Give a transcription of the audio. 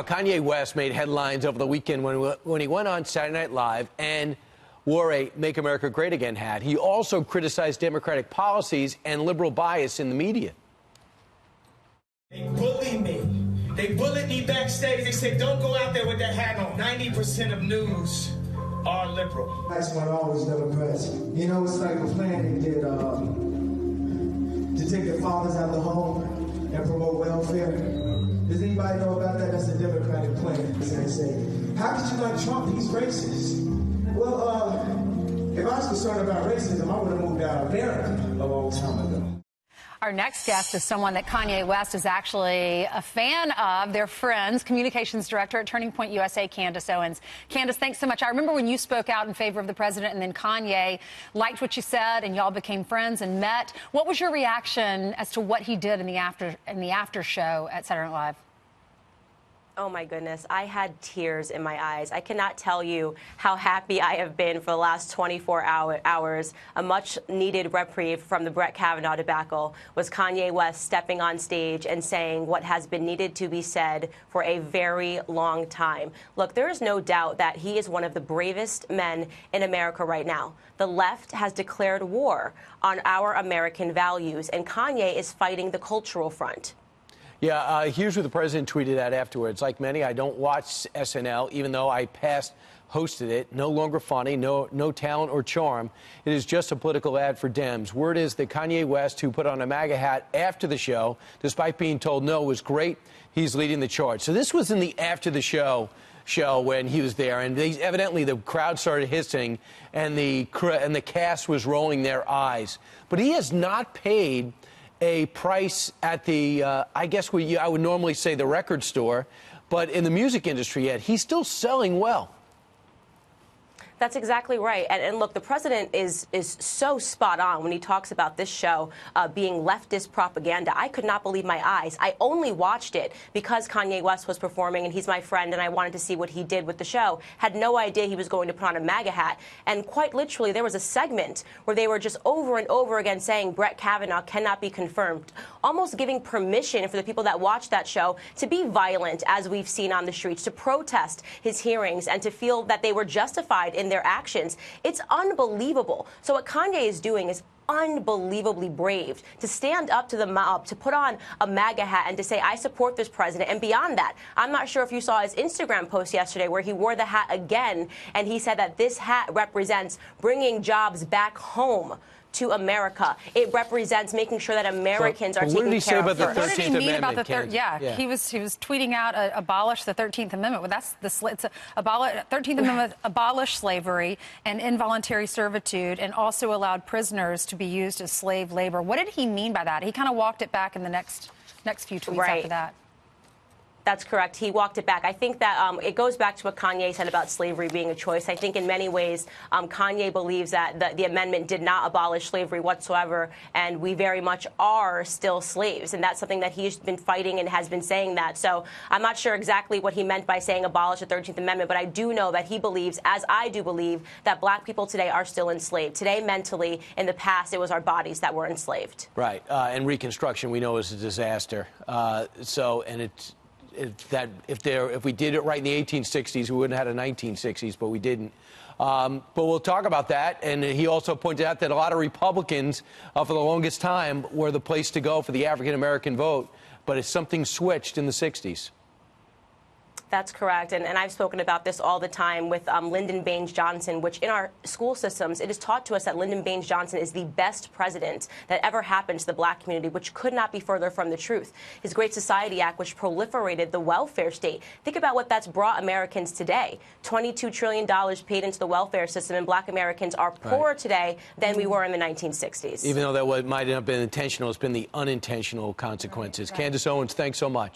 Kanye West made headlines over the weekend when he went on Saturday Night Live and wore a Make America Great Again hat. He also criticized Democratic policies and liberal bias in the media. They bully me. They bullied me backstage. They said, don't go out there with that hat on. 90% of news are liberal. That's one always Democrats. You know, it's like a plan they did to take the fathers out of the home and promote welfare. Does anybody know about that? That's a Democratic plan. They say, how could you like Trump? He's racist. Well, if I was concerned about racism, I would have moved out of America a long time ago. Our next guest is someone that Kanye West is actually a fan of. They're friends, communications director at Turning Point USA, Candace Owens. Candace, thanks so much. I remember when you spoke out in favor of the president and then Kanye liked what you said and y'all became friends and met. What was your reaction as to what he did in the after show at Saturday Night Live? Oh, my goodness. I had tears in my eyes. I cannot tell you how happy I have been for the last 24 hours. A much-needed reprieve from the Brett Kavanaugh debacle was Kanye West stepping on stage and saying what has been needed to be said for a very long time. Look, there is no doubt that he is one of the bravest men in America right now. The left has declared war on our American values, and Kanye is fighting the cultural front. Yeah, here's what the president tweeted out afterwards. Like many, I don't watch SNL, even though I past hosted it. No longer funny, no talent or charm. It is just a political ad for Dems. Word is that Kanye West, who put on a MAGA hat after the show, despite being told no, was great. He's leading the charge. So this was in the after the show when he was there, and evidently the crowd started hissing, and the cast was rolling their eyes. But he has not paid a price at the, I guess I would normally say the record store, but in the music industry yet. He's still selling well. That's exactly right. And look, the president is so spot on when he talks about this show being leftist propaganda. I could not believe my eyes. I only watched it because Kanye West was performing and he's my friend and I wanted to see what he did with the show. Had no idea he was going to put on a MAGA hat. And quite literally, there was a segment where they were just over and over again saying Brett Kavanaugh cannot be confirmed, almost giving permission for the people that watched that show to be violent, as we've seen on the streets, to protest his hearings and to feel that they were justified in their actions. It's unbelievable. So what Kanye is doing is unbelievably brave to stand up to the mob, to put on a MAGA hat and to say, I support this president. And beyond that, I'm not sure if you saw his Instagram post yesterday where he wore the hat again and he said that this hat represents bringing jobs back home to America. It represents making sure that Americans are taken care of. What did he say about the 13th What did he mean Amendment? about the yeah, he was tweeting out abolish the 13th Amendment. Well, that's the 13th Amendment abolished slavery and involuntary servitude, and also allowed prisoners to be used as slave labor. What did he mean by that? He kind of walked it back in the next few tweets after that. That's correct. He walked it back. I think that it goes back to what Kanye said about slavery being a choice. I think in many ways, Kanye believes that the amendment did not abolish slavery whatsoever, and we very much are still slaves. And that's something that he's been fighting and has been saying that. So I'm not sure exactly what he meant by saying abolish the 13th Amendment, but I do know that he believes, as I do believe, that black people today are still enslaved. Today, mentally, in the past, it was our bodies that were enslaved. Right. And Reconstruction, we know, is a disaster. If we did it right in the 1860s, we wouldn't have had a 1960s, but we didn't. But we'll talk about that. And he also pointed out that a lot of Republicans, for the longest time, were the place to go for the African-American vote. But something switched in the 60s. That's correct. And I've spoken about this all the time with Lyndon Baines Johnson, which in our school systems, it is taught to us that Lyndon Baines Johnson is the best president that ever happened to the black community, which could not be further from the truth. His Great Society Act, which proliferated the welfare state. Think about what that's brought Americans today. $22 trillion paid into the welfare system, and black Americans are poorer today than we were in the 1960s. Even though that might not have been intentional, it's been the unintentional consequences. Candace Owens, thanks so much.